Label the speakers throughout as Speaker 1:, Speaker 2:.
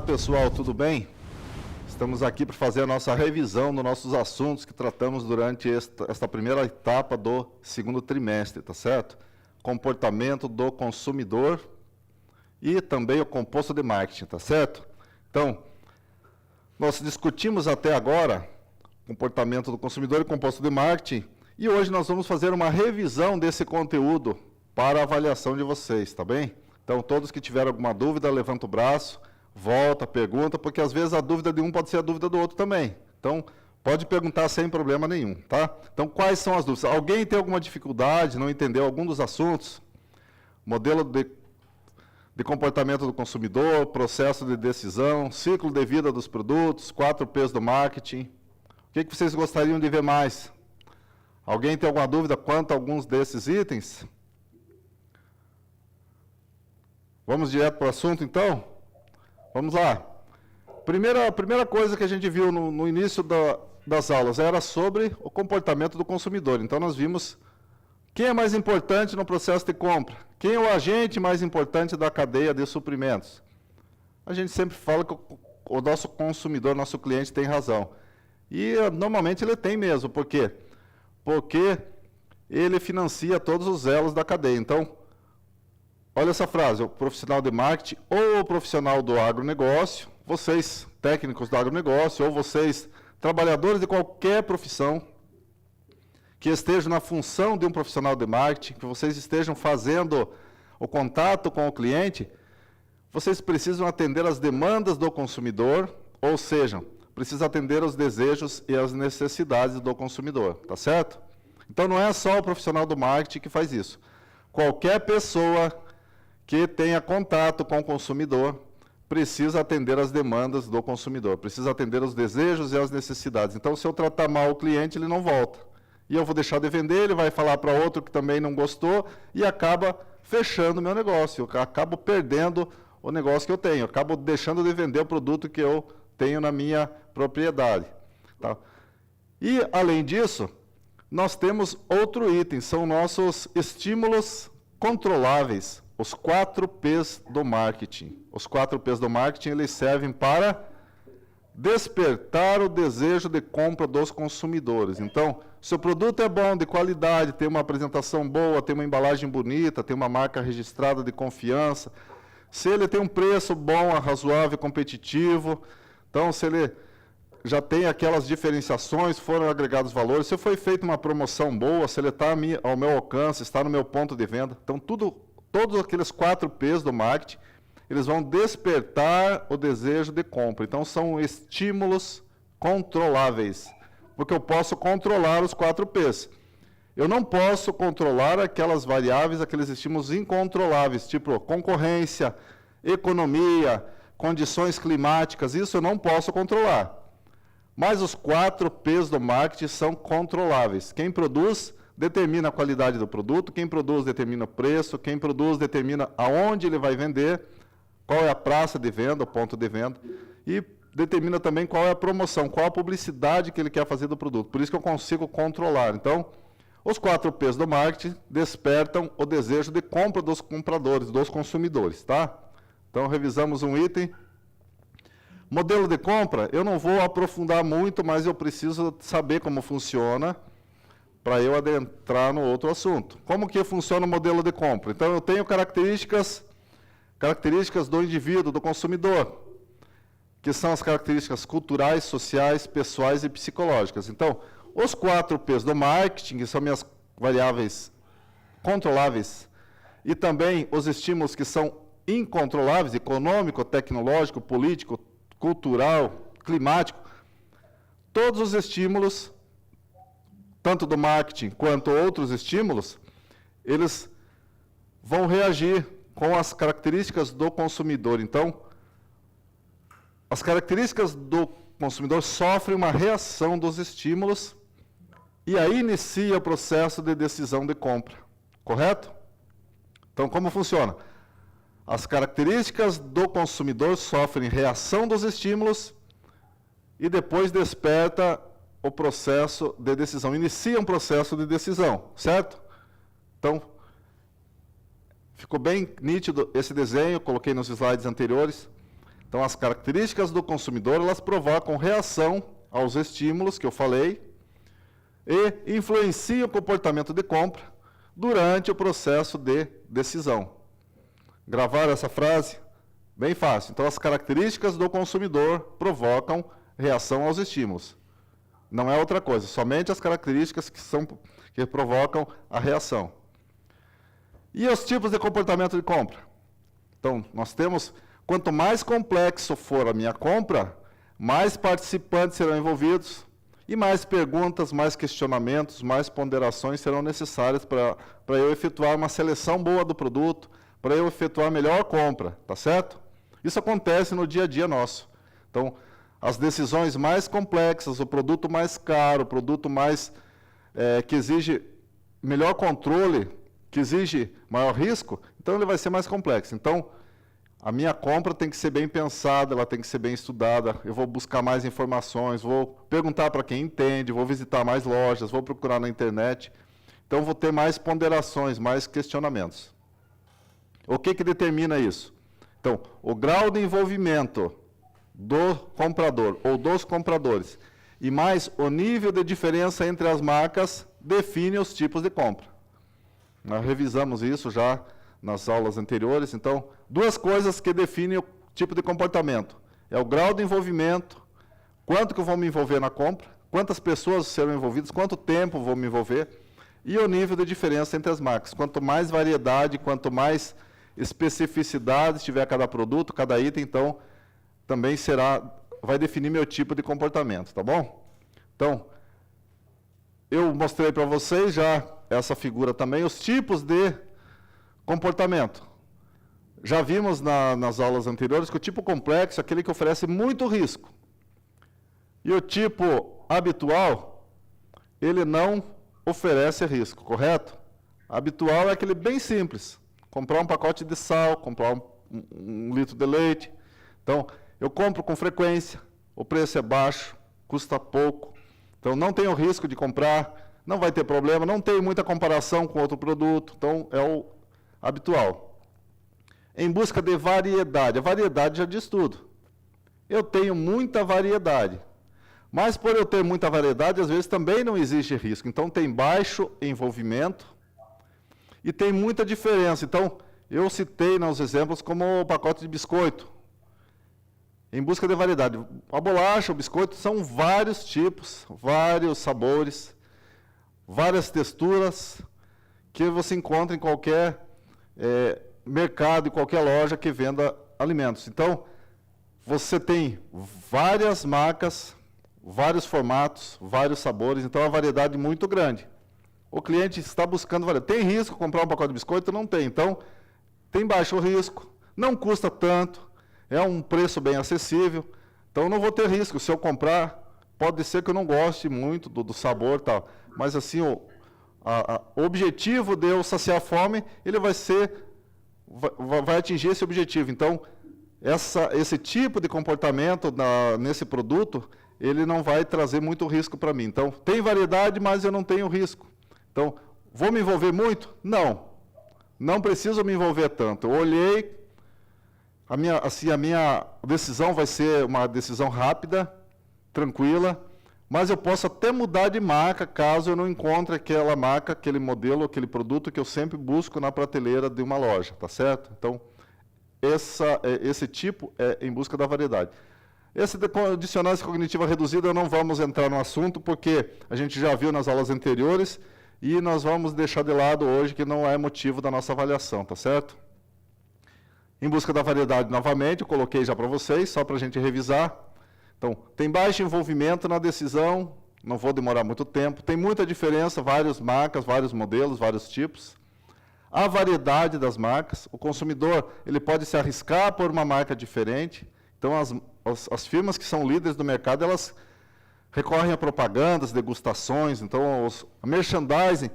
Speaker 1: pessoal, tudo bem? Estamos aqui para fazer a nossa revisão dos nossos assuntos que tratamos durante esta primeira etapa do segundo trimestre, tá certo? Comportamento do consumidor e também o composto de marketing, tá certo? Então, nós discutimos até agora comportamento do consumidor e composto de marketing, e hoje nós vamos fazer uma revisão desse conteúdo para a avaliação de vocês, tá bem? Então, todos que tiverem alguma dúvida, levanta o braço, volta, pergunta, porque às vezes a dúvida de um pode ser a dúvida do outro também. Então, pode perguntar sem problema nenhum, tá? Então, quais são as dúvidas? Alguém tem alguma dificuldade, não entendeu algum dos assuntos? Modelo de comportamento do consumidor, processo de decisão, ciclo de vida dos produtos, 4 P's do marketing. O que vocês gostariam de ver mais? Alguém tem alguma dúvida quanto a alguns desses itens? Vamos direto para o assunto, então? Vamos lá. Primeira coisa que a gente viu no início das aulas era sobre o comportamento do consumidor. Então, nós vimos quem é mais importante no processo de compra, quem é o agente mais importante da cadeia de suprimentos. A gente sempre fala que o nosso consumidor, nosso cliente tem razão. E, normalmente, ele tem mesmo. Por quê? Porque ele financia todos os elos da cadeia. Então, olha essa frase, o profissional de marketing ou o profissional do agronegócio, vocês, técnicos do agronegócio, ou vocês, trabalhadores de qualquer profissão, que estejam na função de um profissional de marketing, que vocês estejam fazendo o contato com o cliente, vocês precisam atender às demandas do consumidor, ou seja, precisam atender aos desejos e às necessidades do consumidor, tá certo? Então, não é só o profissional do marketing que faz isso. Qualquer pessoa que tenha contato com o consumidor precisa atender às demandas do consumidor, precisa atender aos desejos e às necessidades. Então, se eu tratar mal o cliente, ele não volta. E eu vou deixar de vender, ele vai falar para outro que também não gostou e acaba fechando o meu negócio. Eu acabo perdendo o negócio que eu tenho, eu acabo deixando de vender o produto que eu tenho na minha propriedade. Tá? E, além disso, nós temos outro item, são nossos estímulos controláveis. Os 4 P's do marketing. Os 4 P's do marketing, eles servem para despertar o desejo de compra dos consumidores. Então, se o produto é bom, de qualidade, tem uma apresentação boa, tem uma embalagem bonita, tem uma marca registrada de confiança, se ele tem um preço bom, razoável, competitivo, então, se ele já tem aquelas diferenciações, foram agregados valores, se foi feita uma promoção boa, se ele está ao meu alcance, está no meu ponto de venda, então, todos aqueles 4 P's do marketing, eles vão despertar o desejo de compra. Então, são estímulos controláveis, porque eu posso controlar os 4 P's. Eu não posso controlar aquelas variáveis, aqueles estímulos incontroláveis, tipo concorrência, economia, condições climáticas, isso eu não posso controlar. Mas os 4 P's do marketing são controláveis. Quem produz determina a qualidade do produto, quem produz determina o preço, quem produz determina aonde ele vai vender, qual é a praça de venda, o ponto de venda, e determina também qual é a promoção, qual a publicidade que ele quer fazer do produto. Por isso que eu consigo controlar. Então, os 4 P's do marketing despertam o desejo de compra dos compradores, dos consumidores, tá? Então, revisamos um item. Modelo de compra, eu não vou aprofundar muito, mas eu preciso saber como funciona, para eu adentrar no outro assunto. Como que funciona o modelo de compra? Então, eu tenho características do indivíduo, do consumidor, que são as características culturais, sociais, pessoais e psicológicas. Então, os 4 P's do marketing, que são minhas variáveis controláveis, e também os estímulos que são incontroláveis, econômico, tecnológico, político, cultural, climático, todos os estímulos, tanto do marketing quanto outros estímulos, eles vão reagir com as características do consumidor. Então, as características do consumidor sofrem uma reação dos estímulos e aí inicia o processo de decisão de compra. Correto? Então, como funciona? As características do consumidor sofrem reação dos estímulos e depois desperta o processo de decisão, inicia um processo de decisão, certo? Então, ficou bem nítido esse desenho, coloquei nos slides anteriores. Então, as características do consumidor, elas provocam reação aos estímulos que eu falei e influenciam o comportamento de compra durante o processo de decisão. Gravar essa frase? Bem fácil. Então, as características do consumidor provocam reação aos estímulos. Não é outra coisa, somente as características que provocam a reação. E os tipos de comportamento de compra? Então, nós temos, quanto mais complexo for a minha compra, mais participantes serão envolvidos e mais perguntas, mais questionamentos, mais ponderações serão necessárias para eu efetuar uma seleção boa do produto, para eu efetuar a melhor compra, tá certo? Isso acontece no dia a dia nosso. Então, as decisões mais complexas, o produto mais caro, o produto mais que exige melhor controle, que exige maior risco, então ele vai ser mais complexo. Então, a minha compra tem que ser bem pensada, ela tem que ser bem estudada, eu vou buscar mais informações, vou perguntar para quem entende, vou visitar mais lojas, vou procurar na internet. Então, vou ter mais ponderações, mais questionamentos. O que determina isso? Então, o grau de envolvimento do comprador ou dos compradores e mais o nível de diferença entre as marcas define os tipos de compra. Nós revisamos isso já nas aulas anteriores. Então, duas coisas que definem o tipo de comportamento. É o grau de envolvimento, quanto que eu vou me envolver na compra, quantas pessoas serão envolvidas, quanto tempo vou me envolver, e o nível de diferença entre as marcas. Quanto mais variedade, quanto mais especificidade tiver cada produto, cada item, então, também vai definir meu tipo de comportamento, tá bom? Então, eu mostrei para vocês já essa figura também, os tipos de comportamento. Já vimos nas aulas anteriores que o tipo complexo é aquele que oferece muito risco. E o tipo habitual, ele não oferece risco, correto? Habitual é aquele bem simples. Comprar um pacote de sal, comprar um litro de leite. Então, eu compro com frequência, o preço é baixo, custa pouco. Então, não tenho risco de comprar, não vai ter problema, não tenho muita comparação com outro produto. Então, é o habitual. Em busca de variedade. A variedade já diz tudo. Eu tenho muita variedade. Mas, por eu ter muita variedade, às vezes também não existe risco. Então, tem baixo envolvimento e tem muita diferença. Então, eu citei nos exemplos como o pacote de biscoito. Em busca de variedade. A bolacha, o biscoito, são vários tipos, vários sabores, várias texturas, que você encontra em qualquer mercado, em qualquer loja que venda alimentos. Então, você tem várias marcas, vários formatos, vários sabores, então é uma variedade muito grande. O cliente está buscando variedade. Tem risco comprar um pacote de biscoito? Não tem. Então, tem baixo risco, não custa tanto, é um preço bem acessível, então não vou ter risco. Se eu comprar, pode ser que eu não goste muito do sabor e tal, mas assim, o objetivo de eu saciar a fome, ele vai atingir esse objetivo. Então, esse tipo de comportamento nesse produto, ele não vai trazer muito risco para mim. Então, tem variedade, mas eu não tenho risco. Então, vou me envolver muito? Não. Não preciso me envolver tanto. Eu olhei, a minha decisão vai ser uma decisão rápida, tranquila, mas eu posso até mudar de marca caso eu não encontre aquela marca, aquele modelo, aquele produto que eu sempre busco na prateleira de uma loja, tá certo? Então, esse tipo é em busca da variedade. Esse de dissonância cognitiva reduzida, não vamos entrar no assunto, porque a gente já viu nas aulas anteriores, e nós vamos deixar de lado hoje, que não é motivo da nossa avaliação, tá certo? Em busca da variedade, novamente, eu coloquei já para vocês, só para a gente revisar. Então, tem baixo envolvimento na decisão, não vou demorar muito tempo, tem muita diferença, várias marcas, vários modelos, vários tipos. A variedade das marcas, o consumidor ele pode se arriscar por uma marca diferente. Então, as firmas que são líderes do mercado, elas recorrem a propagandas, degustações. Então, a merchandising,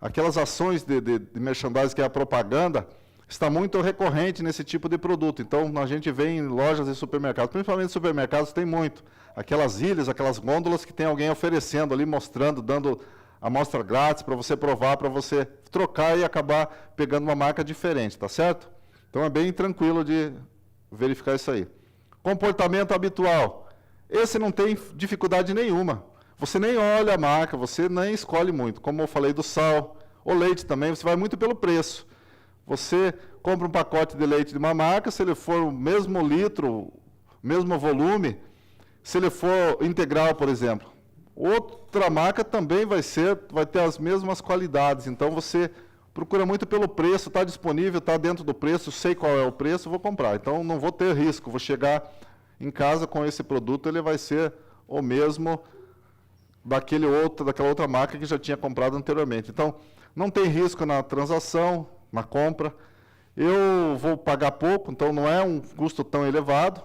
Speaker 1: aquelas ações de merchandising que é a propaganda, está muito recorrente nesse tipo de produto. Então, a gente vê em lojas e supermercados, principalmente supermercados, tem muito. Aquelas ilhas, aquelas gôndolas que tem alguém oferecendo ali, mostrando, dando amostra grátis para você provar, para você trocar e acabar pegando uma marca diferente, tá certo? Então, é bem tranquilo de verificar isso aí. Comportamento habitual. Esse não tem dificuldade nenhuma. Você nem olha a marca, você nem escolhe muito. Como eu falei do sal, o leite também, você vai muito pelo preço. Você compra um pacote de leite de uma marca, se ele for o mesmo litro, mesmo volume, se ele for integral, por exemplo. Outra marca também vai ter as mesmas qualidades. Então você procura muito pelo preço, está disponível, está dentro do preço, sei qual é o preço, vou comprar. Então não vou ter risco, vou chegar em casa com esse produto, ele vai ser o mesmo daquela outra marca que já tinha comprado anteriormente. Então não tem risco na transação, na compra. Eu vou pagar pouco, então não é um custo tão elevado.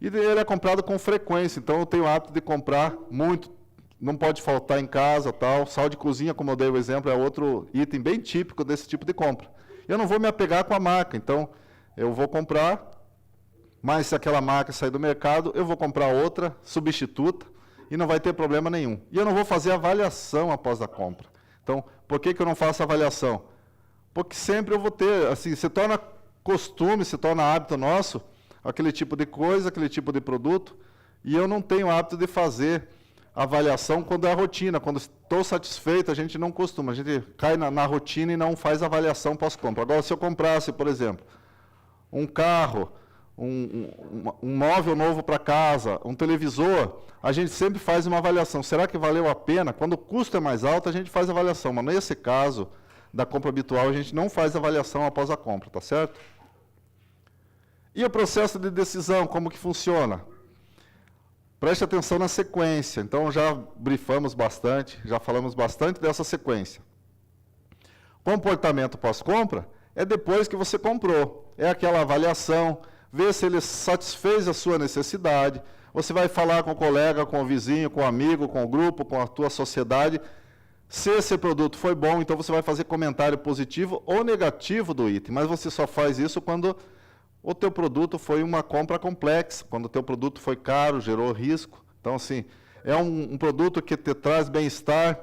Speaker 1: E ele é comprado com frequência, então eu tenho o hábito de comprar muito. Não pode faltar em casa, tal. Sal de cozinha, como eu dei o exemplo, é outro item bem típico desse tipo de compra. Eu não vou me apegar com a marca, então eu vou comprar, mas se aquela marca sair do mercado, eu vou comprar outra, substituta, e não vai ter problema nenhum. E eu não vou fazer avaliação após a compra. Então, por que eu não faço avaliação? Porque sempre eu vou ter, assim, se torna costume, se torna hábito nosso, aquele tipo de coisa, aquele tipo de produto, e eu não tenho hábito de fazer avaliação quando é a rotina. Quando estou satisfeito, a gente não costuma, a gente cai na rotina e não faz avaliação pós-compra. Agora, se eu comprasse, por exemplo, um carro, um móvel novo para casa, um televisor, a gente sempre faz uma avaliação. Será que valeu a pena? Quando o custo é mais alto, a gente faz avaliação, mas nesse caso da compra habitual, a gente não faz avaliação após a compra, tá certo? E o processo de decisão, como que funciona? Preste atenção na sequência. Então, já brifamos bastante, já falamos bastante dessa sequência. Comportamento pós-compra é depois que você comprou. É aquela avaliação, ver se ele satisfez a sua necessidade. Você vai falar com o colega, com o vizinho, com o amigo, com o grupo, com a tua sociedade. Se esse produto foi bom, então você vai fazer comentário positivo ou negativo do item. Mas você só faz isso quando o teu produto foi uma compra complexa, quando o teu produto foi caro, gerou risco. Então, assim, é um produto que te traz bem-estar,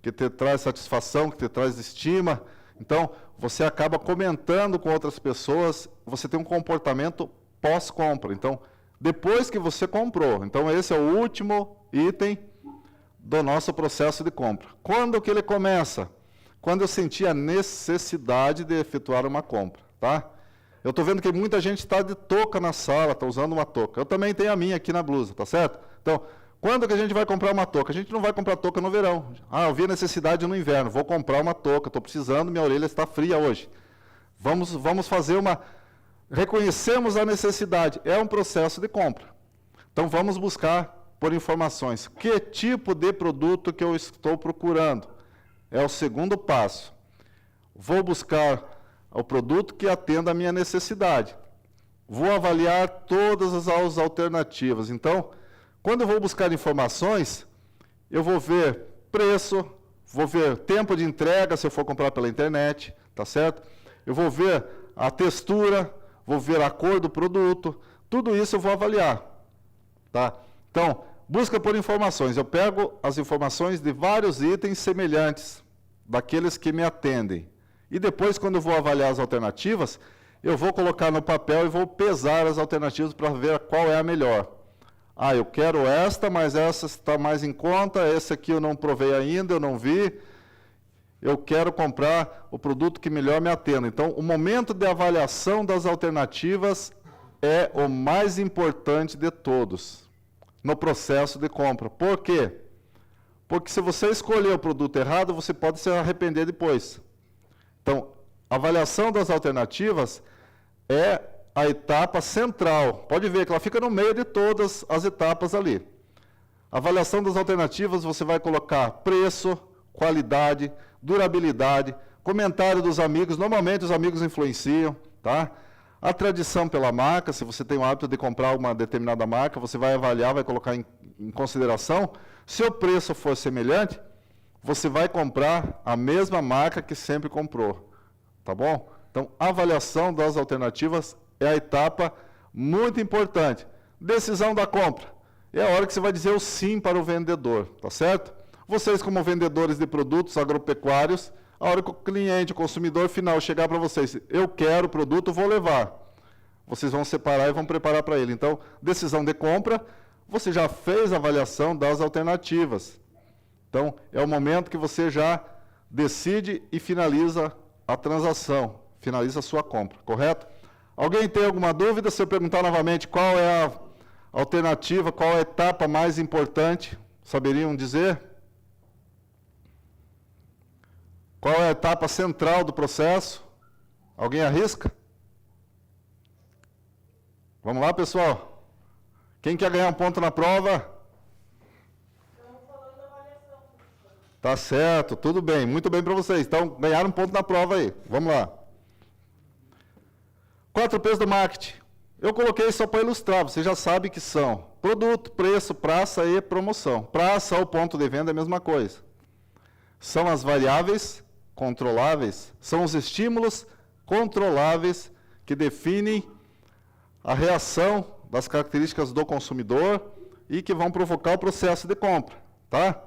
Speaker 1: que te traz satisfação, que te traz estima. Então, você acaba comentando com outras pessoas, você tem um comportamento pós-compra. Então, depois que você comprou. Então, esse é o último item do nosso processo de compra. Quando que ele começa? Quando eu senti a necessidade de efetuar uma compra, tá? Eu estou vendo que muita gente está de touca na sala, está usando uma touca. Eu também tenho a minha aqui na blusa, tá certo? Então, quando que a gente vai comprar uma touca? A gente não vai comprar touca no verão. Ah, eu vi a necessidade no inverno, vou comprar uma touca, estou precisando, minha orelha está fria hoje. Vamos fazer uma... Reconhecemos a necessidade, é um processo de compra. Então, vamos buscar por informações. Que tipo de produto que eu estou procurando? É o segundo passo. Vou buscar o produto que atenda a minha necessidade. Vou avaliar todas as alternativas. Então, quando eu vou buscar informações, eu vou ver preço, vou ver tempo de entrega, se eu for comprar pela internet, tá certo? Eu vou ver a textura, vou ver a cor do produto, tudo isso eu vou avaliar, tá? Então, busca por informações. Eu pego as informações de vários itens semelhantes, daqueles que me atendem. E depois, quando eu vou avaliar as alternativas, eu vou colocar no papel e vou pesar as alternativas para ver qual é a melhor. Ah, eu quero esta, mas essa está mais em conta, essa aqui eu não provei ainda, eu não vi. Eu quero comprar o produto que melhor me atenda. Então, o momento de avaliação das alternativas é o mais importante de todos no processo de compra. Por quê? Porque se você escolher o produto errado, você pode se arrepender depois. Então, a avaliação das alternativas é a etapa central. Pode ver que ela fica no meio de todas as etapas ali. A avaliação das alternativas, você vai colocar preço, qualidade, durabilidade, comentário dos amigos. Normalmente os amigos influenciam, tá? A tradição pela marca, se você tem o hábito de comprar uma determinada marca, você vai avaliar, vai colocar em consideração. Se o preço for semelhante, você vai comprar a mesma marca que sempre comprou, tá bom? Então, a avaliação das alternativas é a etapa muito importante. Decisão da compra. É a hora que você vai dizer o sim para o vendedor, tá certo? Vocês, como vendedores de produtos agropecuários, a hora que o cliente, o consumidor final chegar para vocês, eu quero o produto, vou levar. vocês vão separar e vão preparar para ele. Então, decisão de compra, você já fez a avaliação das alternativas. Então, é o momento que você já decide e finaliza a transação, finaliza a sua compra, correto? Alguém tem alguma dúvida? Se eu perguntar novamente qual é a alternativa, qual é a etapa mais importante, saberiam dizer? Qual é a etapa central do processo? Alguém arrisca? Vamos lá, pessoal? Quem quer ganhar um ponto na prova?
Speaker 2: Estamos falando da avaliação.
Speaker 1: Tá certo, tudo bem, muito bem para vocês. Então, ganharam um ponto na prova aí. Vamos lá. 4 P's do marketing. Eu coloquei só para ilustrar, você já sabe que são produto, preço, praça e promoção. Praça ou ponto de venda é a mesma coisa. São as variáveis controláveis, são os estímulos controláveis que definem a reação das características do consumidor e que vão provocar o processo de compra, tá?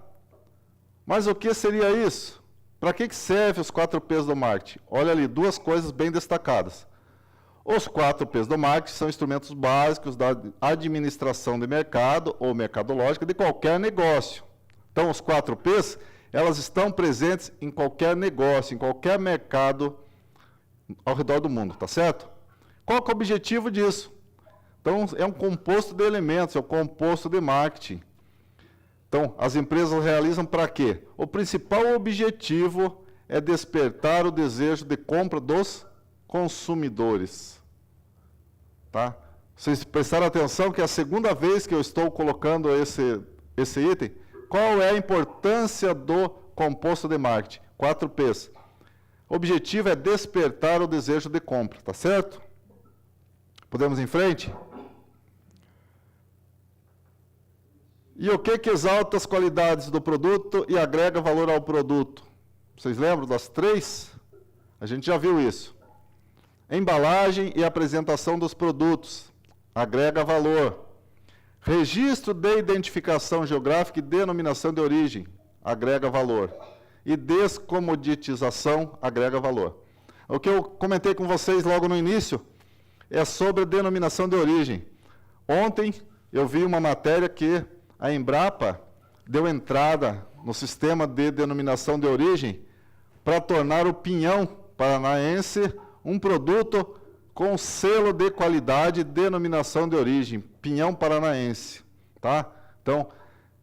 Speaker 1: Mas o que seria isso? Para que serve os 4 P's do marketing? Olha ali, 2 coisas bem destacadas. Os 4 P's do marketing são instrumentos básicos da administração de mercado ou mercadológica de qualquer negócio. Então, os 4 P's, elas estão presentes em qualquer negócio, em qualquer mercado ao redor do mundo, tá certo? Qual que é o objetivo disso? Então, é um composto de elementos, é um composto de marketing. Então, as empresas realizam para quê? O principal objetivo é despertar o desejo de compra dos consumidores. Tá? Vocês prestaram atenção que é a segunda vez que eu estou colocando esse item. Qual é a importância do composto de marketing? 4 P's. O objetivo é despertar o desejo de compra, tá certo? Podemos ir em frente? E o que exalta as qualidades do produto e agrega valor ao produto? Vocês lembram das 3? A gente já viu isso. Embalagem e apresentação dos produtos. Agrega valor. Registro de identificação geográfica e denominação de origem. Agrega valor. E descomoditização agrega valor. O que eu comentei com vocês logo no início é sobre a denominação de origem. Ontem eu vi uma matéria que a Embrapa deu entrada no sistema de denominação de origem para tornar o pinhão paranaense um produto com selo de qualidade e denominação de origem, pinhão paranaense. Tá? Então,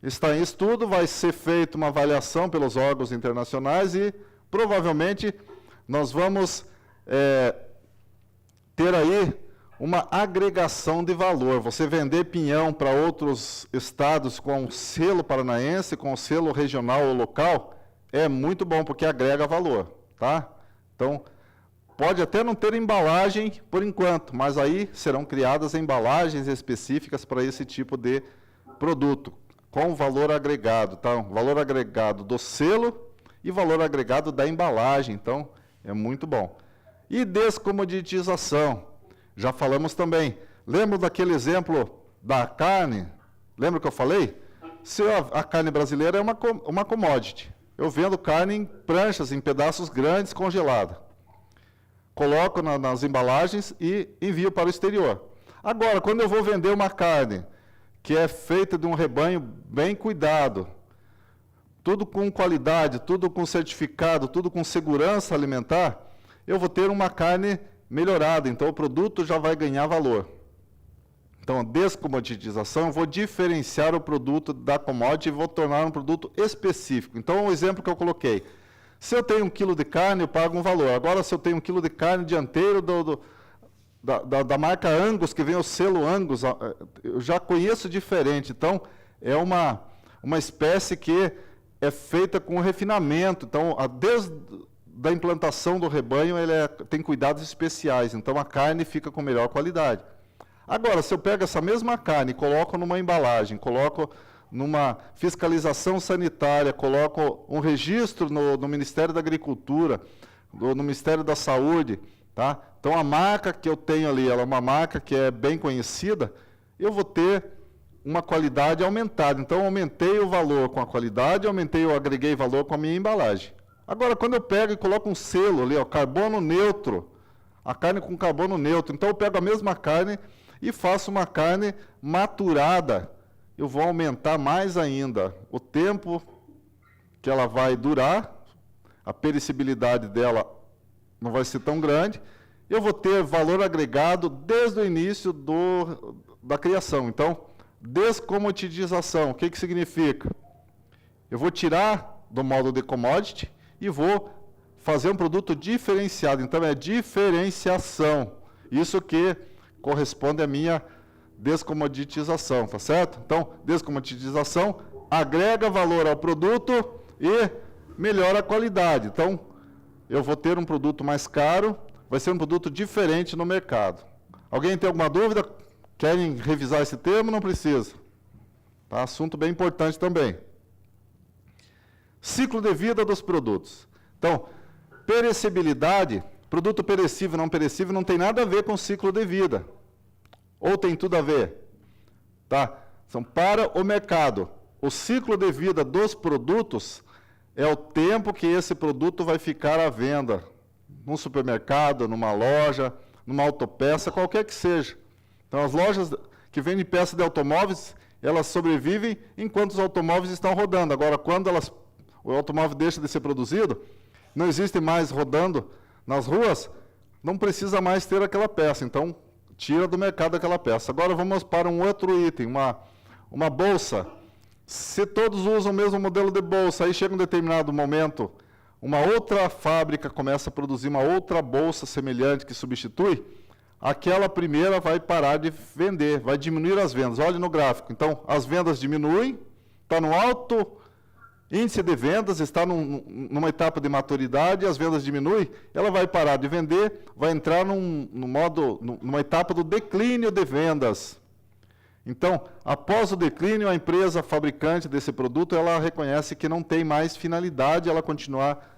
Speaker 1: está em estudo, vai ser feita uma avaliação pelos órgãos internacionais e, provavelmente, nós vamos ter aí uma agregação de valor. Você vender pinhão para outros estados com selo paranaense, com selo regional ou local, é muito bom, porque agrega valor. Tá? Então, pode até não ter embalagem por enquanto, mas aí serão criadas embalagens específicas para esse tipo de produto, com valor agregado, tá? Valor agregado do selo e valor agregado da embalagem, então é muito bom. E descomoditização, já falamos também. Lembra daquele exemplo da carne? Lembra que eu falei? Se a carne brasileira é uma commodity, eu vendo carne em pranchas, em pedaços grandes, congelada. Coloco nas embalagens e envio para o exterior. Agora, quando eu vou vender uma carne que é feita de um rebanho bem cuidado, tudo com qualidade, tudo com certificado, tudo com segurança alimentar, eu vou ter uma carne melhorada, então o produto já vai ganhar valor. Então, a descomoditização, eu vou diferenciar o produto da commodity e vou tornar um produto específico. Então, o exemplo que eu coloquei. Se eu tenho 1 quilo de carne, eu pago um valor. Agora, se eu tenho 1 quilo de carne dianteiro da marca Angus, que vem o selo Angus, eu já conheço diferente. Então, é uma espécie que é feita com refinamento. Então, desde a implantação do rebanho, ele tem cuidados especiais. Então, a carne fica com melhor qualidade. Agora, se eu pego essa mesma carne e coloco numa embalagem, coloco numa fiscalização sanitária, coloco um registro no Ministério da Agricultura, no Ministério da Saúde, tá? Então, a marca que eu tenho ali, ela é uma marca que é bem conhecida, eu vou ter uma qualidade aumentada. Então, eu aumentei o valor com a qualidade, eu agreguei valor com a minha embalagem. Agora, quando eu pego e coloco um selo ali, ó, carbono neutro, a carne com carbono neutro. Então, eu pego a mesma carne e faço uma carne maturada. Eu vou aumentar mais ainda o tempo que ela vai durar, a perecibilidade dela não vai ser tão grande, eu vou ter valor agregado desde o início da criação. Então, descomoditização, o que significa? Eu vou tirar do modo de commodity e vou fazer um produto diferenciado. Então, é diferenciação. Isso que corresponde à minha descomoditização, tá certo? Então, descomoditização agrega valor ao produto e melhora a qualidade. Então, eu vou ter um produto mais caro, vai ser um produto diferente no mercado. Alguém tem alguma dúvida? Querem revisar esse termo? Não precisa. Tá? Assunto bem importante também. Ciclo de vida dos produtos. Então, perecibilidade, produto perecível e não perecível, não tem nada a ver com ciclo de vida. Ou tem tudo a ver? Tá? São para o mercado. O ciclo de vida dos produtos é o tempo que esse produto vai ficar à venda. Num supermercado, numa loja, numa autopeça, qualquer que seja. Então, as lojas que vendem peças de automóveis, elas sobrevivem enquanto os automóveis estão rodando. Agora, quando o automóvel deixa de ser produzido, não existe mais rodando nas ruas, não precisa mais ter aquela peça. Então, tira do mercado aquela peça. Agora, vamos para um outro item, uma bolsa. Se todos usam o mesmo modelo de bolsa, aí chega um determinado momento, uma outra fábrica começa a produzir uma outra bolsa semelhante que substitui, aquela primeira vai parar de vender, vai diminuir as vendas. Olhe no gráfico. Então, as vendas diminuem, está no alto índice de vendas, está numa etapa de maturidade, as vendas diminuem, ela vai parar de vender, vai entrar numa etapa do declínio de vendas. Então, após o declínio, a empresa fabricante desse produto, ela reconhece que não tem mais finalidade ela continuar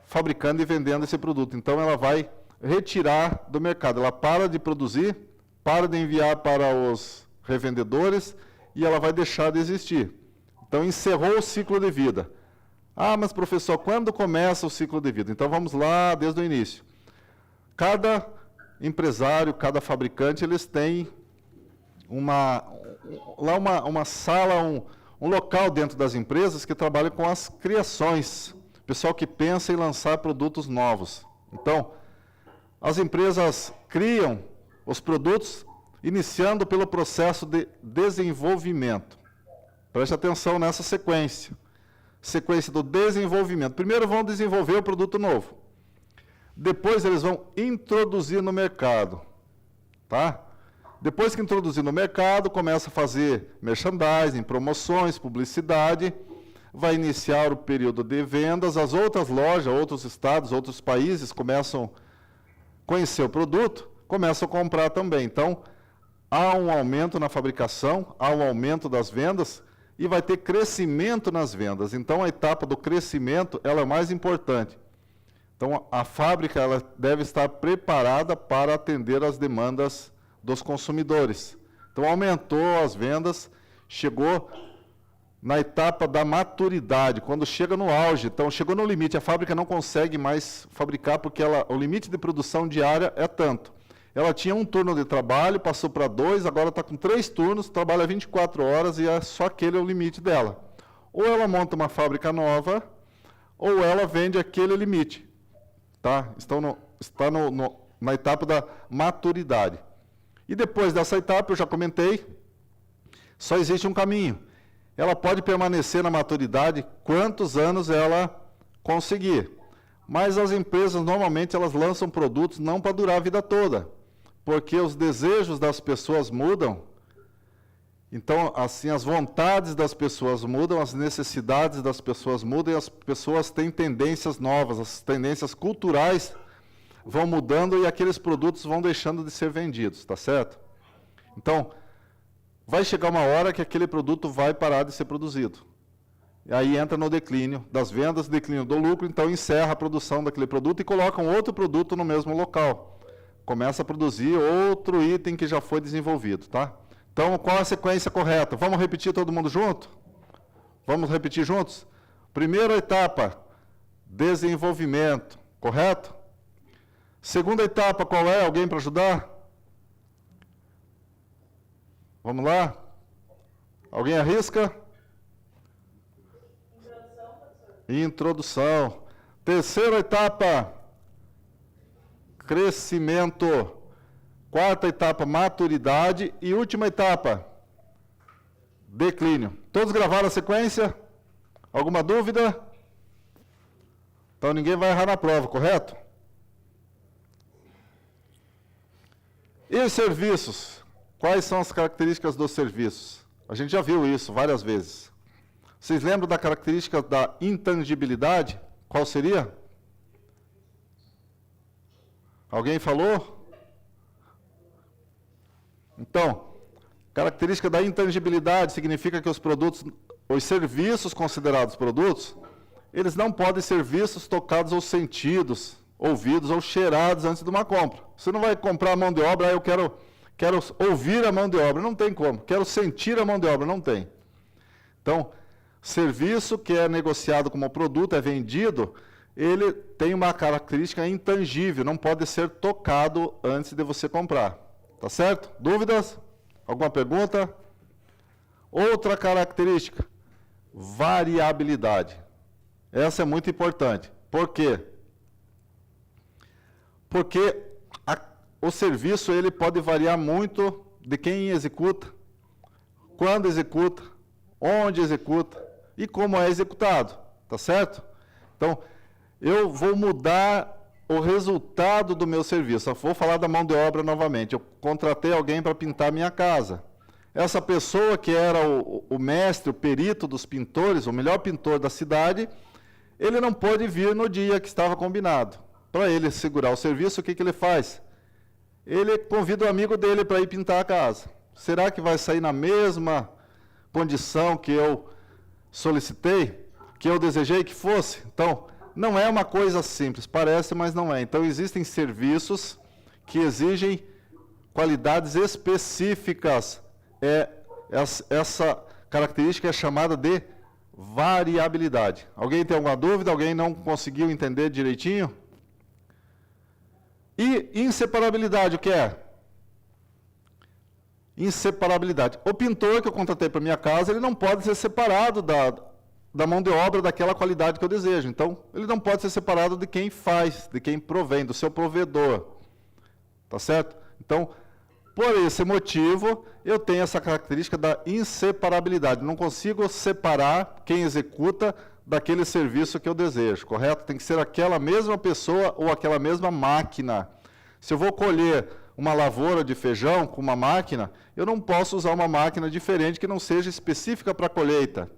Speaker 1: fabricando e vendendo esse produto. Então, ela vai retirar do mercado. Ela para de produzir, para de enviar para os revendedores e ela vai deixar de existir. Então, encerrou o ciclo de vida. Ah, mas professor, quando começa o ciclo de vida? Então, vamos lá desde o início. Cada empresário, cada fabricante, eles têm uma sala, um local dentro das empresas que trabalha com as criações. Pessoal que pensa em lançar produtos novos. Então, as empresas criam os produtos iniciando pelo processo de desenvolvimento. Preste atenção nessa sequência. Sequência do desenvolvimento. Primeiro vão desenvolver o produto novo. Depois eles vão introduzir no mercado. Tá? Depois que introduzir no mercado, começa a fazer merchandising, promoções, publicidade, vai iniciar o período de vendas, as outras lojas, outros estados, outros países começam a conhecer o produto, começam a comprar também. Então, há um aumento na fabricação, há um aumento das vendas e vai ter crescimento nas vendas. Então, a etapa do crescimento ela é mais importante. Então, a fábrica ela deve estar preparada para atender às demandas dos consumidores. Então, aumentou as vendas, chegou na etapa da maturidade, quando chega no auge. Então, chegou no limite, a fábrica não consegue mais fabricar, porque o limite de produção diária é tanto. Ela tinha um turno de trabalho, passou para 2, agora está com 3 turnos, trabalha 24 horas e é só aquele o limite dela. Ou ela monta uma fábrica nova, ou ela vende aquele limite. Tá? Está na etapa da maturidade. E depois dessa etapa, eu já comentei, só existe um caminho. Ela pode permanecer na maturidade quantos anos ela conseguir. Mas as empresas, normalmente, elas lançam produtos não para durar a vida toda, porque os desejos das pessoas mudam. Então, assim, as vontades das pessoas mudam, as necessidades das pessoas mudam, e as pessoas têm tendências novas, as tendências culturais vão mudando e aqueles produtos vão deixando de ser vendidos, tá certo? Então, vai chegar uma hora que aquele produto vai parar de ser produzido. E aí entra no declínio das vendas, declínio do lucro, então encerra a produção daquele produto e coloca um outro produto no mesmo local. Começa a produzir outro item que já foi desenvolvido, tá? Então, qual a sequência correta? Vamos repetir todo mundo junto? Vamos repetir juntos? Primeira etapa, desenvolvimento, correto? Segunda etapa, qual é? Alguém para ajudar? Vamos lá? Alguém arrisca?
Speaker 2: Introdução, professor.
Speaker 1: Introdução. Terceira etapa, crescimento. Quarta etapa, maturidade. E última etapa, declínio. Todos gravaram a sequência? Alguma dúvida? Então ninguém vai errar na prova, correto? E os serviços? Quais são as características dos serviços? A gente já viu isso várias vezes. Vocês lembram da característica da intangibilidade? Qual seria? Alguém falou? Então, característica da intangibilidade significa que os produtos, os serviços considerados produtos, eles não podem ser vistos, tocados ou sentidos, ouvidos ou cheirados antes de uma compra. Você não vai comprar a mão de obra, eu quero ouvir a mão de obra, não tem como. Quero sentir a mão de obra, não tem. Então, serviço que é negociado como produto, é vendido, ele tem uma característica intangível, não pode ser tocado antes de você comprar. Tá certo? Dúvidas? Alguma pergunta? Outra característica, variabilidade. Essa é muito importante. Por quê? Porque o serviço ele pode variar muito de quem executa, quando executa, onde executa e como é executado, tá certo? Então, eu vou mudar o resultado do meu serviço. Eu vou falar da mão de obra novamente. Eu contratei alguém para pintar minha casa. Essa pessoa que era o mestre, o perito dos pintores, o melhor pintor da cidade, ele não pôde vir no dia que estava combinado. Para ele segurar o serviço, o que ele faz? Ele convida o amigo dele para ir pintar a casa. Será que vai sair na mesma condição que eu solicitei, que eu desejei que fosse? Então, não é uma coisa simples, parece, mas não é. Então, existem serviços que exigem qualidades específicas. Essa característica é chamada de variabilidade. Alguém tem alguma dúvida? Alguém não conseguiu entender direitinho? E inseparabilidade, o que é? Inseparabilidade. O pintor que eu contratei para minha casa, ele não pode ser separado da mão de obra daquela qualidade que eu desejo. Então, ele não pode ser separado de quem faz, de quem provém, do seu provedor. Tá certo? Então, por esse motivo, eu tenho essa característica da inseparabilidade. Não consigo separar quem executa daquele serviço que eu desejo, correto? Tem que ser aquela mesma pessoa ou aquela mesma máquina. Se eu vou colher uma lavoura de feijão com uma máquina, eu não posso usar uma máquina diferente que não seja específica para a colheita.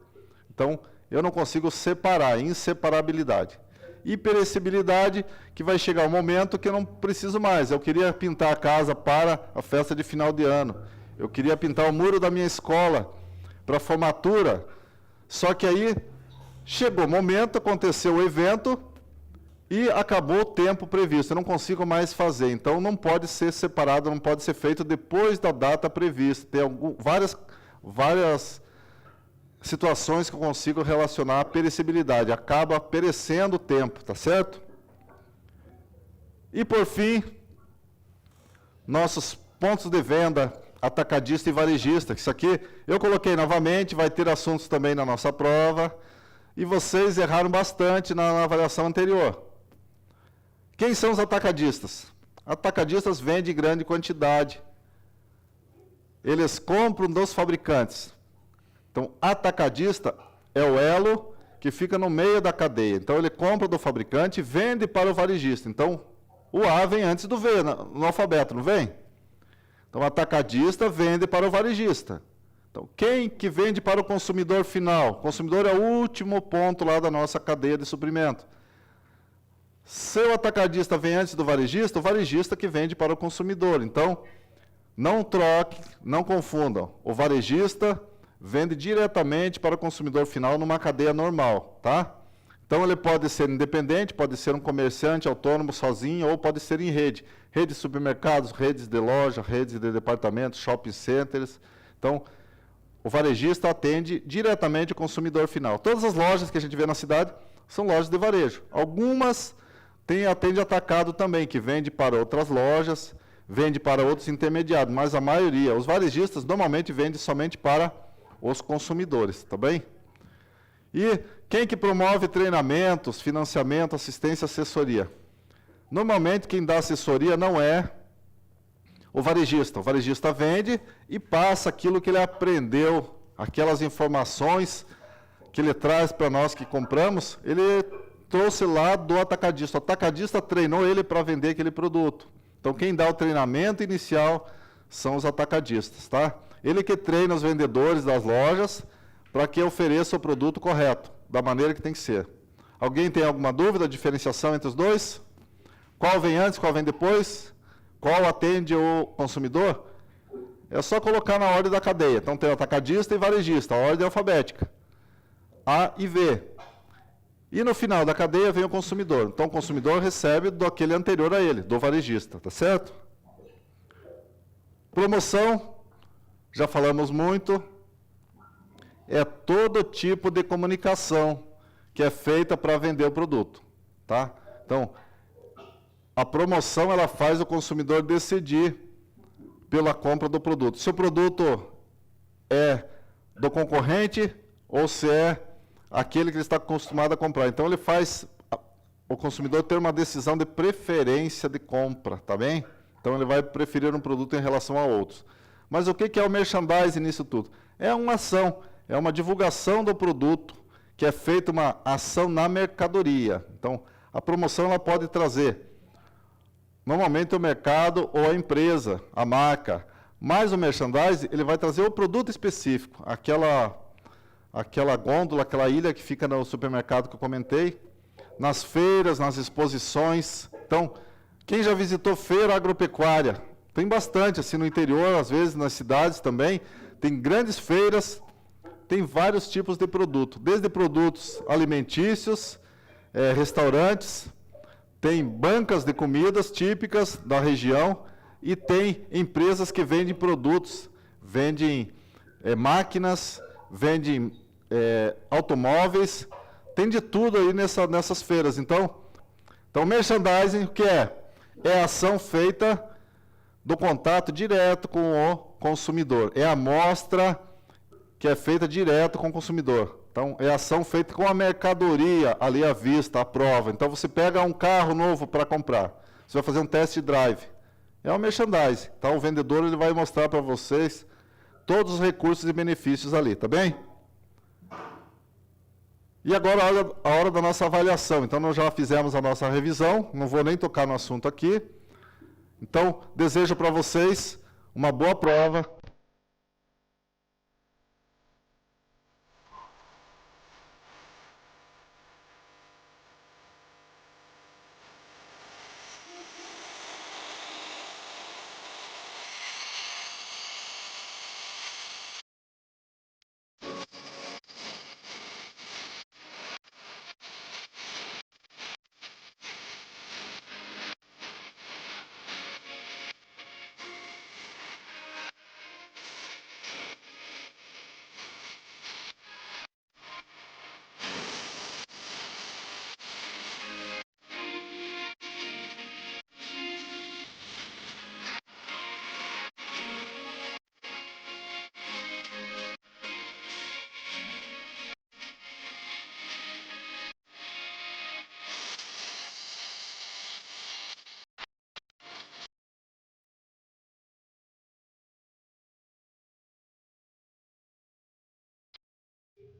Speaker 1: Então, eu não consigo separar, inseparabilidade. E perecibilidade, que vai chegar um momento que eu não preciso mais. Eu queria pintar a casa para a festa de final de ano. Eu queria pintar o muro da minha escola para a formatura. Só que aí chegou o momento, aconteceu o evento e acabou o tempo previsto. Eu não consigo mais fazer. Então, não pode ser separado, não pode ser feito depois da data prevista. Tem várias situações que eu consigo relacionar à perecibilidade. Acaba perecendo o tempo, tá certo? E, por fim, nossos pontos de venda, atacadista e varejista. Isso aqui eu coloquei novamente, vai ter assuntos também na nossa prova. E vocês erraram bastante na avaliação anterior. Quem são os atacadistas? Atacadistas vendem em grande quantidade. Eles compram dos fabricantes. Então, atacadista é o elo que fica no meio da cadeia. Então, ele compra do fabricante e vende para o varejista. Então, o A vem antes do V, no alfabeto, não vem? Então, o atacadista vende para o varejista. Então, quem que vende para o consumidor final? O consumidor é o último ponto lá da nossa cadeia de suprimento. Se o atacadista vem antes do varejista, o varejista que vende para o consumidor. Então, não troque, não confundam. O varejista vende diretamente para o consumidor final numa cadeia normal, tá? Então, ele pode ser independente, pode ser um comerciante autônomo sozinho, ou pode ser em rede. Redes de supermercados, redes de loja, redes de departamentos, shopping centers. Então, o varejista atende diretamente o consumidor final. Todas as lojas que a gente vê na cidade são lojas de varejo. Algumas atende atacado também, que vende para outras lojas, vende para outros intermediários, mas a maioria, os varejistas, normalmente vendem somente para os consumidores, tá bem? E quem que promove treinamentos, financiamento, assistência, assessoria? Normalmente quem dá assessoria não é o varejista. O varejista vende e passa aquilo que ele aprendeu, aquelas informações que ele traz para nós que compramos, ele trouxe lá do atacadista. O atacadista treinou ele para vender aquele produto. Então, quem dá o treinamento inicial são os atacadistas, tá? Ele que treina os vendedores das lojas para que ofereça o produto correto, da maneira que tem que ser. Alguém tem alguma dúvida, diferenciação entre os dois? Qual vem antes, qual vem depois? Qual atende o consumidor? É só colocar na ordem da cadeia. Então, tem o atacadista e varejista, a ordem alfabética. A e V. E no final da cadeia vem o consumidor. Então, o consumidor recebe daquele anterior a ele, do varejista, tá certo? Promoção, já falamos muito, é todo tipo de comunicação que é feita para vender o produto, tá? Então, a promoção, ela faz o consumidor decidir pela compra do produto. Se o produto é do concorrente ou se é aquele que ele está acostumado a comprar. Então, ele faz o consumidor ter uma decisão de preferência de compra, tá bem? Então, ele vai preferir um produto em relação a outros. Mas o que é o merchandising nisso tudo? É uma ação, é uma divulgação do produto, que é feita uma ação na mercadoria. Então, a promoção ela pode trazer, normalmente, o mercado ou a empresa, a marca. Mas o merchandising, ele vai trazer o produto específico, aquela gôndola, aquela ilha que fica no supermercado que eu comentei, nas feiras, nas exposições. Então, quem já visitou feira agropecuária? Tem bastante, assim, no interior, às vezes nas cidades também. Tem grandes feiras, tem vários tipos de produto, desde produtos alimentícios, restaurantes, tem bancas de comidas típicas da região e tem empresas que vendem produtos, vendem máquinas, vendem automóveis, tem de tudo aí nessas feiras. Então, merchandising, o que é? É a ação feita do contato direto com o consumidor. É a amostra que é feita direto com o consumidor. Então, é a ação feita com a mercadoria ali à vista, à prova. Então, você pega um carro novo para comprar, você vai fazer um test drive. É o merchandising. Então, o vendedor ele vai mostrar para vocês todos os recursos e benefícios ali, tá bem? E agora a hora da nossa avaliação. Então, nós já fizemos a nossa revisão, não vou nem tocar no assunto aqui. Então, desejo para vocês uma boa prova.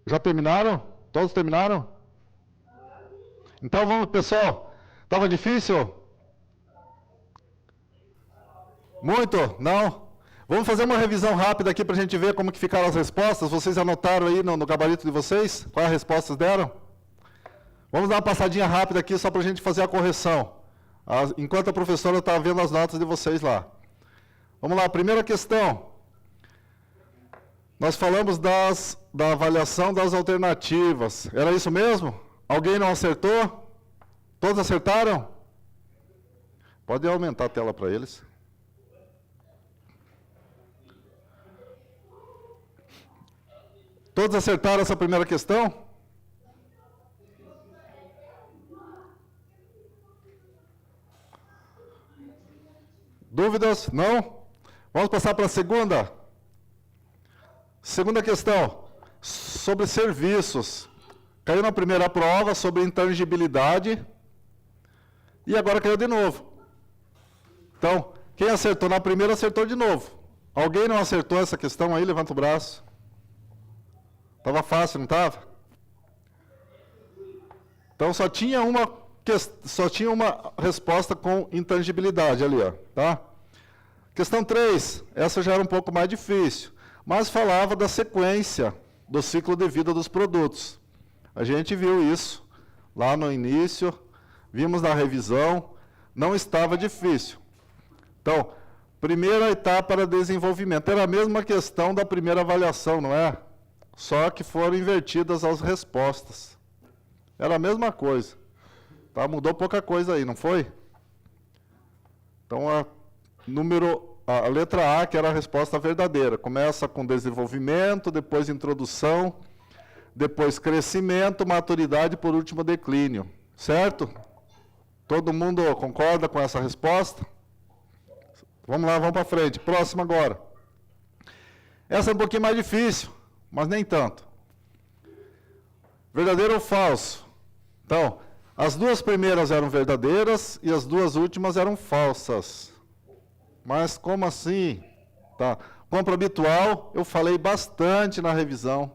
Speaker 1: Já terminaram? Todos terminaram? Então vamos, pessoal. Estava difícil? Muito? Não? Vamos fazer uma revisão rápida aqui para a gente ver como que ficaram as respostas. Vocês anotaram aí no gabarito de vocês? Quais respostas deram? Vamos dar uma passadinha rápida aqui só para a gente fazer a correção. Enquanto a professora está vendo as notas de vocês lá. Vamos lá, primeira questão. Nós falamos da avaliação das alternativas. Era isso mesmo? Alguém não acertou? Todos acertaram? Pode aumentar a tela para eles. Todos acertaram essa primeira questão? Dúvidas? Não? Vamos passar para a segunda. Segunda questão, sobre serviços. Caiu na primeira prova sobre intangibilidade e agora caiu de novo. Então, quem acertou na primeira, acertou de novo. Alguém não acertou essa questão aí? Levanta o braço. Estava fácil, não estava? Então, só tinha uma resposta com intangibilidade ali, ó, tá? Questão 3, essa já era um pouco mais difícil, mas falava da sequência do ciclo de vida dos produtos. A gente viu isso lá no início, vimos na revisão, não estava difícil. Então, primeira etapa era desenvolvimento. Era a mesma questão da primeira avaliação, não é? Só que foram invertidas as respostas. Era a mesma coisa. Tá? Mudou pouca coisa aí, não foi? Então, a letra A, que era a resposta verdadeira. Começa com desenvolvimento, depois introdução, depois crescimento, maturidade, por último declínio. Certo? Todo mundo concorda com essa resposta? Vamos lá, vamos para frente. Próximo agora. Essa é um pouquinho mais difícil, mas nem tanto. Verdadeiro ou falso? Então, as duas primeiras eram verdadeiras e as duas últimas eram falsas. Mas como assim? Tá. Compra habitual, eu falei bastante na revisão.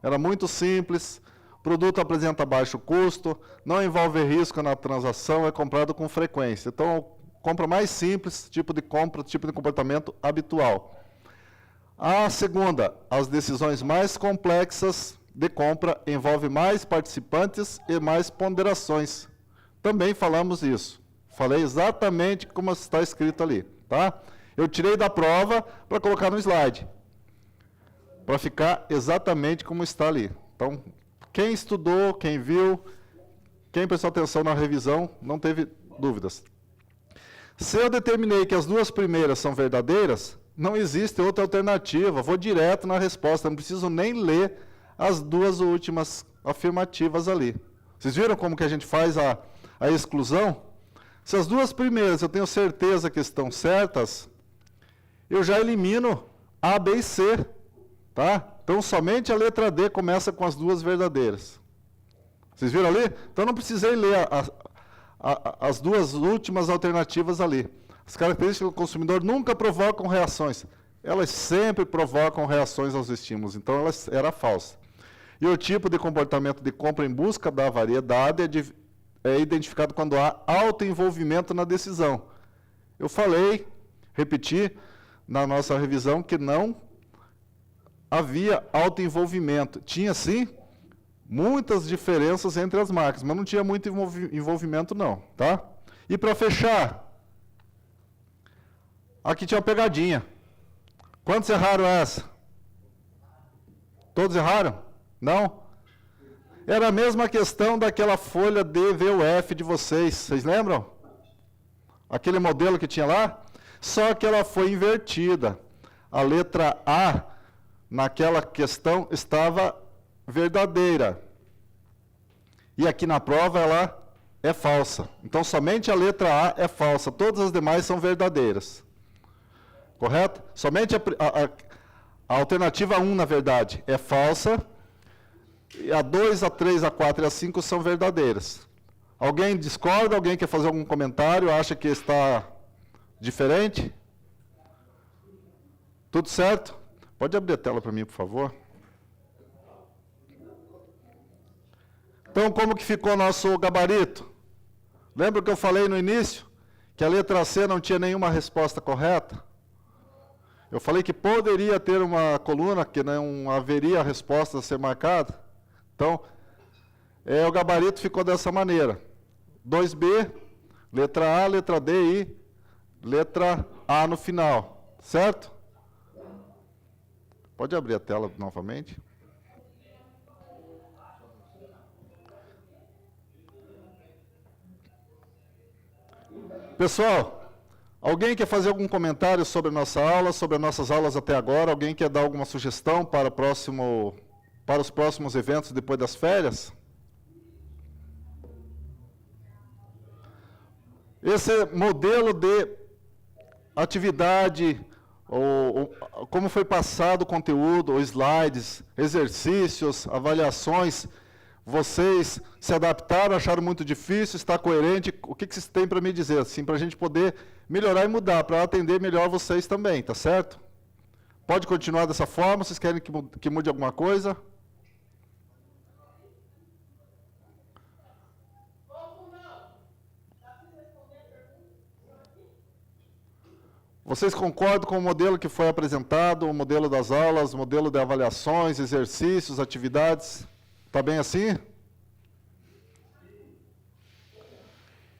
Speaker 1: Era muito simples. Produto apresenta baixo custo, não envolve risco na transação, é comprado com frequência. Então, compra mais simples, tipo de compra, tipo de comportamento habitual. A segunda, as decisões mais complexas de compra envolve mais participantes e mais ponderações. Também falamos isso. Falei exatamente como está escrito ali, tá? Eu tirei da prova para colocar no slide, para ficar exatamente como está ali. Então, quem estudou, quem viu, quem prestou atenção na revisão, não teve dúvidas. Se eu determinei que as duas primeiras são verdadeiras, não existe outra alternativa. Vou direto na resposta, não preciso nem ler as duas últimas afirmativas ali. Vocês viram como que a gente faz a exclusão? Se as duas primeiras eu tenho certeza que estão certas, eu já elimino A, B e C. Tá? Então, somente a letra D começa com as duas verdadeiras. Vocês viram ali? Então, não precisei ler as duas últimas alternativas ali. As características do consumidor nunca provocam reações. Elas sempre provocam reações aos estímulos. Então, era falsa. E o tipo de comportamento de compra em busca da variedade é identificado quando há autoenvolvimento na decisão. Eu falei, repeti, na nossa revisão, que não havia autoenvolvimento. Tinha, sim, muitas diferenças entre as marcas, mas não tinha muito envolvimento, não. Tá? E para fechar, aqui tinha uma pegadinha. Quantos erraram essa? Todos erraram? Não? Era a mesma questão daquela folha D, V ou F de vocês. Vocês lembram? Aquele modelo que tinha lá? Só que ela foi invertida. A letra A, naquela questão, estava verdadeira. E aqui na prova ela é falsa. Então, somente a letra A é falsa. Todas as demais são verdadeiras. Correto? Somente a alternativa 1, na verdade, é falsa. E a 2, a 3, a 4 e a 5 são verdadeiras. Alguém discorda? Alguém quer fazer algum comentário? Acha que está diferente? Tudo certo? Pode abrir a tela para mim, por favor. Então, como que ficou nosso gabarito? Lembra que eu falei no início? Que a letra C não tinha nenhuma resposta correta? Eu falei que poderia ter uma coluna que não haveria resposta a ser marcada. Então, o gabarito ficou dessa maneira. 2B, letra A, letra D e letra A no final. Certo? Pode abrir a tela novamente. Pessoal, alguém quer fazer algum comentário sobre a nossa aula, sobre as nossas aulas até agora? Alguém quer dar alguma sugestão para os próximos eventos depois das férias? Esse modelo de atividade, como foi passado o conteúdo, os slides, exercícios, avaliações, vocês se adaptaram, acharam muito difícil, está coerente? O que vocês têm para me dizer, assim, para a gente poder melhorar e mudar, para atender melhor vocês também, tá certo? Pode continuar dessa forma, vocês querem que mude alguma coisa? Vocês concordam com o modelo que foi apresentado, o modelo das aulas, o modelo de avaliações, exercícios, atividades? Está bem assim?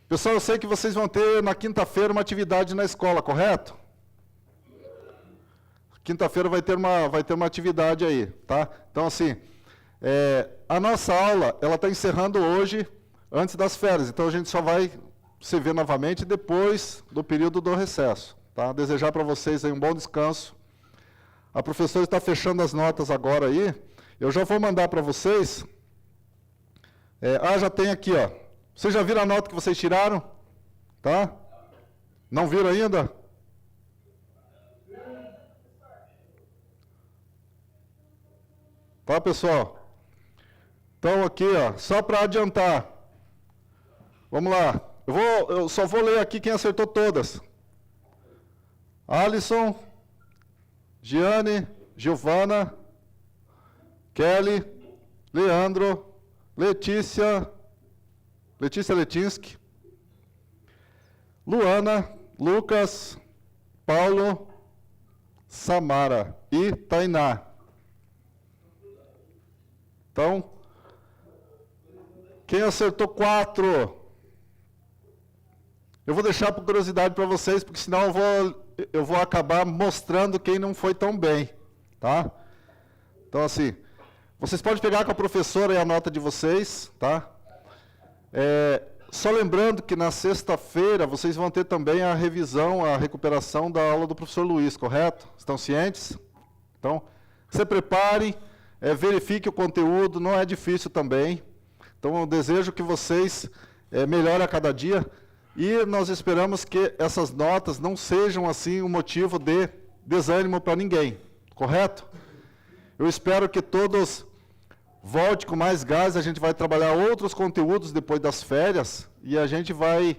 Speaker 1: Pessoal, eu sei que vocês vão ter na quinta-feira uma atividade na escola, correto? Quinta-feira vai ter uma atividade aí, tá? Então, assim, a nossa aula, ela está encerrando hoje, antes das férias. Então, a gente só vai se ver novamente depois do período do recesso. Tá? Desejar para vocês aí um bom descanso. A professora está fechando as notas agora aí. Eu já vou mandar para vocês. Já tem aqui, ó. Vocês já viram a nota que vocês tiraram? Tá? Não viram ainda? Tá, pessoal? Então, aqui, ó, só para adiantar. Vamos lá. Eu só vou ler aqui quem acertou todas. Alisson, Giane, Giovana, Kelly, Leandro, Letícia Letinski, Luana, Lucas, Paulo, Samara e Tainá. Então, quem acertou 4? Eu vou deixar por curiosidade para vocês, porque senão eu vou acabar mostrando quem não foi tão bem, tá? Então, assim, vocês podem pegar com a professora e a nota de vocês, tá? Só lembrando que na sexta-feira vocês vão ter também a revisão, a recuperação da aula do professor Luiz, correto? Estão cientes? Então, se preparem, verifiquem o conteúdo, não é difícil também. Então, eu desejo que vocês melhorem a cada dia. E nós esperamos que essas notas não sejam, assim, um motivo de desânimo para ninguém, correto? Eu espero que todos voltem com mais gás, a gente vai trabalhar outros conteúdos depois das férias, e a gente vai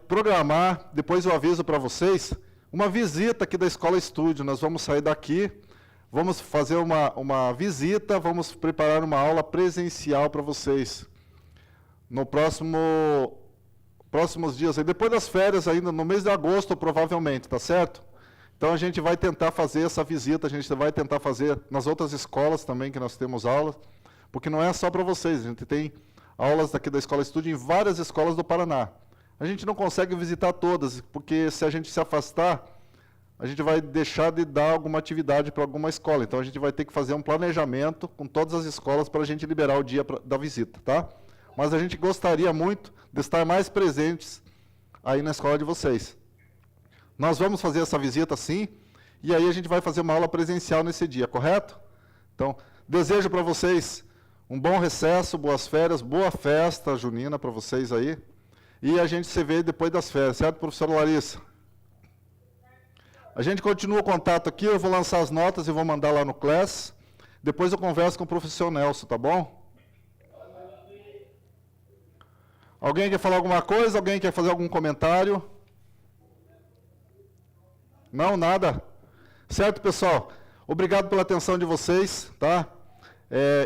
Speaker 1: programar, depois eu aviso para vocês, uma visita aqui da Escola Estúdio. Nós vamos sair daqui, vamos fazer uma visita, vamos preparar uma aula presencial para vocês. No próximos dias, aí, depois das férias ainda, no mês de agosto, provavelmente, tá certo? Então, a gente vai tentar fazer essa visita, a gente vai tentar fazer nas outras escolas também, que nós temos aulas, porque não é só para vocês, a gente tem aulas daqui da Escola Estúdio em várias escolas do Paraná. A gente não consegue visitar todas, porque se a gente se afastar, a gente vai deixar de dar alguma atividade para alguma escola. Então, a gente vai ter que fazer um planejamento com todas as escolas para a gente liberar o dia da visita, tá? Mas a gente gostaria muito de estar mais presentes aí na escola de vocês. Nós vamos fazer essa visita, sim, e aí a gente vai fazer uma aula presencial nesse dia, correto? Então, desejo para vocês um bom recesso, boas férias, boa festa junina para vocês aí, e a gente se vê depois das férias, certo, professora Larissa? A gente continua o contato aqui, eu vou lançar as notas e vou mandar lá no Class, depois eu converso com o professor Nelson, tá bom? Alguém quer falar alguma coisa? Alguém quer fazer algum comentário? Não, nada? Certo, pessoal? Obrigado pela atenção de vocês, tá?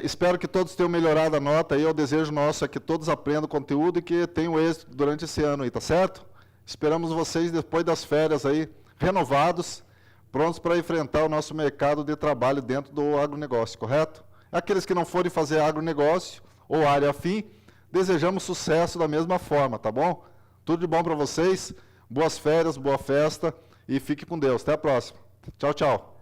Speaker 1: Espero que todos tenham melhorado a nota aí. O desejo nosso é que todos aprendam o conteúdo e que tenham êxito durante esse ano aí, tá certo? Esperamos vocês depois das férias aí, renovados, prontos para enfrentar o nosso mercado de trabalho dentro do agronegócio, correto? Aqueles que não forem fazer agronegócio ou área afim, desejamos sucesso da mesma forma, tá bom? Tudo de bom para vocês, boas férias, boa festa e fique com Deus. Até a próxima. Tchau, tchau.